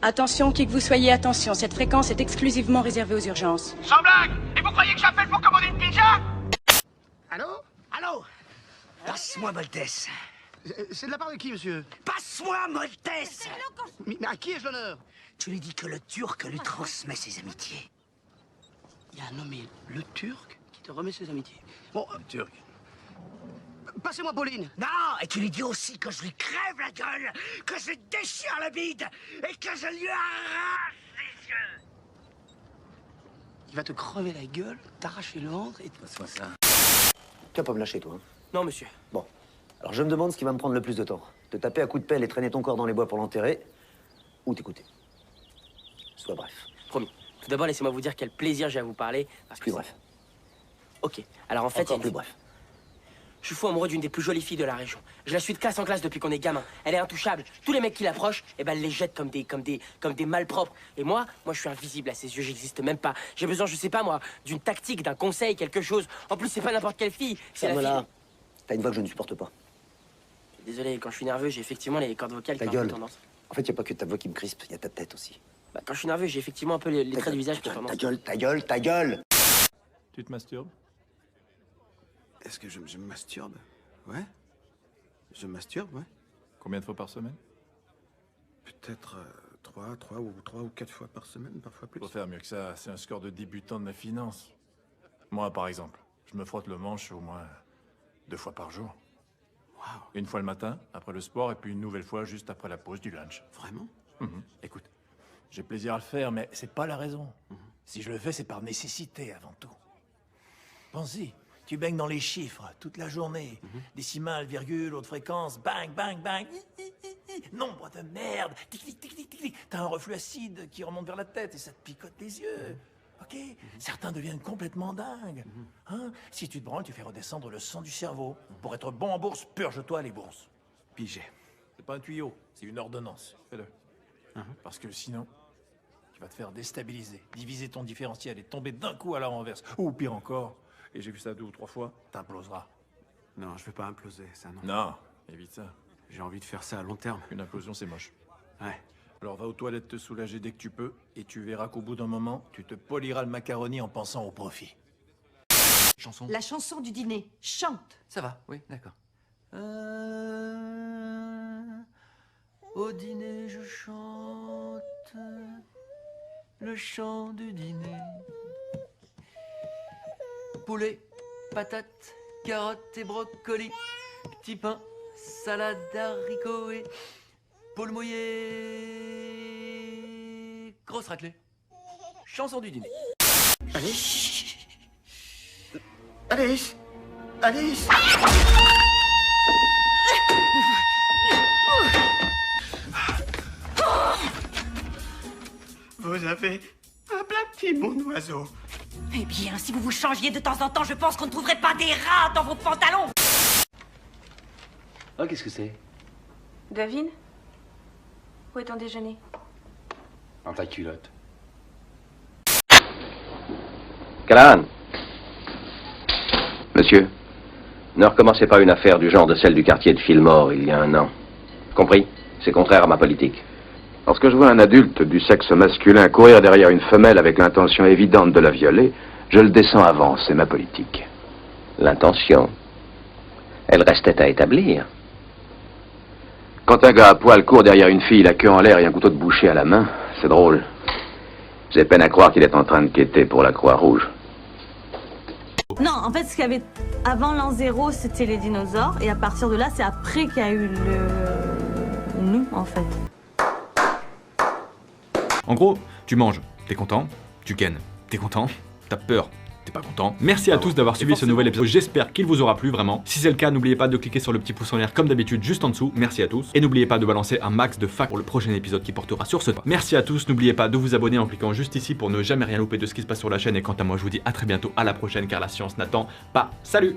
Attention, qui que vous soyez, attention, cette fréquence est exclusivement réservée aux urgences. Sans blague! Et vous croyez que j'appelle pour commander une pizza? Allô? Allô? Passe-moi Moltès. C'est de la part de qui, monsieur? Passe-moi Moltès. Mais à qui ai-je l'honneur? Tu lui dis que le Turc lui transmet ses amitiés. Il y a un nommé le Turc qui te remet ses amitiés. Bon, Turc. Passez-moi Pauline. Non, et tu lui dis aussi que je lui crève la gueule, que je lui déchire le bide et que je lui arrache les yeux. Il va te crever la gueule, t'arracher le ventre et... Passe-moi ça. Tu vas pas me lâcher, toi, hein? Non, monsieur. Bon. Alors, je me demande ce qui va me prendre le plus de temps. Te taper à coups de pelle et traîner ton corps dans les bois pour l'enterrer, ou t'écouter. Sois bref. Promis. Tout d'abord, laissez-moi vous dire quel plaisir j'ai à vous parler. Parce que Plus bref. Ok. Alors, en fait, Encore plus bref. je suis fou amoureux d'une des plus jolies filles de la région. Je la suis de classe en classe depuis qu'on est gamin. Elle est intouchable. Tous les mecs qui l'approchent, eh ben, elle les jette comme des malpropres. Et moi, je suis invisible à ses yeux. J'existe même pas. J'ai besoin, je sais pas moi, d'une tactique, d'un conseil, quelque chose. En plus, c'est pas n'importe quelle fille. C'est la Ferme-la. fille. T'as une voix que je ne supporte pas. Désolé, quand je suis nerveux, j'ai effectivement les cordes vocales Ta qui ont un peu gueule. tendance. En fait, y a pas que ta voix qui me crispe, y a ta tête aussi. Bah, quand je suis nerveux, j'ai effectivement un peu les traits du visage qui ont Ta tendance. gueule, ta gueule, ta gueule! Tu te masturbes? Est-ce que je me masturbe? Ouais. Je me masturbe, ouais. Combien de fois par semaine? Peut-être 3 ou 4 fois par semaine, parfois plus. Faut faire mieux que ça, c'est un score de débutant de la finance. Moi, par exemple, je me frotte le manche au moins 2 fois par jour. Waouh. Une fois le matin, après le sport, et puis une nouvelle fois juste après la pause du lunch. Vraiment? Écoute, j'ai plaisir à le faire, mais c'est pas la raison. Si je le fais, c'est par nécessité avant tout. Pense-y, tu baignes dans les chiffres toute la journée. Décimales, virgules, haute fréquence, bang, bang, bang. Nombre de merde. Tic, tic, tic, tic, tic, tic. T'as un reflux acide qui remonte vers la tête et ça te picote les yeux. Ok? Certains deviennent complètement dingues. Hein? Si tu te branles, tu fais redescendre le sang du cerveau. Pour être bon en bourse, purge-toi les bourses. Pigé. C'est pas un tuyau, c'est une ordonnance. Fais-le. Parce que sinon, tu vas te faire déstabiliser, diviser ton différentiel et tomber d'un coup à la renverse. Ou pire encore, et j'ai vu ça 2 ou 3 fois, t'imploseras. Non, je veux pas imploser, ça non. Non, évite ça. J'ai envie de faire ça à long terme. Une implosion, c'est moche. Ouais. Alors va aux toilettes te soulager dès que tu peux, et tu verras qu'au bout d'un moment, tu te poliras le macaroni en pensant au profit. Chanson. La chanson du dîner. Chante. Ça va, oui, d'accord. Au dîner, je chante le chant du dîner. Poulet, patates, carottes et brocolis, petit pain, salade d'haricots et poule mouillée, grosse raclée. Chanson du dîner. Alice? Alice? Alice? Vous avez aplati mon oiseau. Eh bien, si vous vous changiez de temps en temps, je pense qu'on ne trouverait pas des rats dans vos pantalons. Oh, qu'est-ce que c'est? Devine. Où est ton déjeuner? Dans ta culotte. Callahan. Monsieur, ne recommencez pas une affaire du genre de celle du quartier de Fillmore il y a 1 an. Compris? C'est contraire à ma politique. Lorsque je vois un adulte du sexe masculin courir derrière une femelle avec l'intention évidente de la violer, je le descends avant, c'est ma politique. L'intention, elle restait à établir. Quand un gars à poil court derrière une fille, la queue en l'air et un couteau de boucher à la main, c'est drôle. J'ai peine à croire qu'il est en train de quêter pour la Croix-Rouge. Non, en fait, ce qu'il y avait avant l'an 0, c'était les dinosaures. Et à partir de là, c'est après qu'il y a eu nous, en fait. En gros, tu manges, t'es content, tu kennes, t'es content, t'as peur, t'es pas content. Merci à tous d'avoir suivi ce nouvel épisode, j'espère qu'il vous aura plu vraiment. Si c'est le cas, n'oubliez pas de cliquer sur le petit pouce en l'air comme d'habitude juste en dessous, merci à tous. Et n'oubliez pas de balancer un max de fac pour le prochain épisode qui portera sur ce toit. Merci à tous, n'oubliez pas de vous abonner en cliquant juste ici pour ne jamais rien louper de ce qui se passe sur la chaîne. Et quant à moi, je vous dis à très bientôt, à la prochaine car la science n'attend pas. Salut!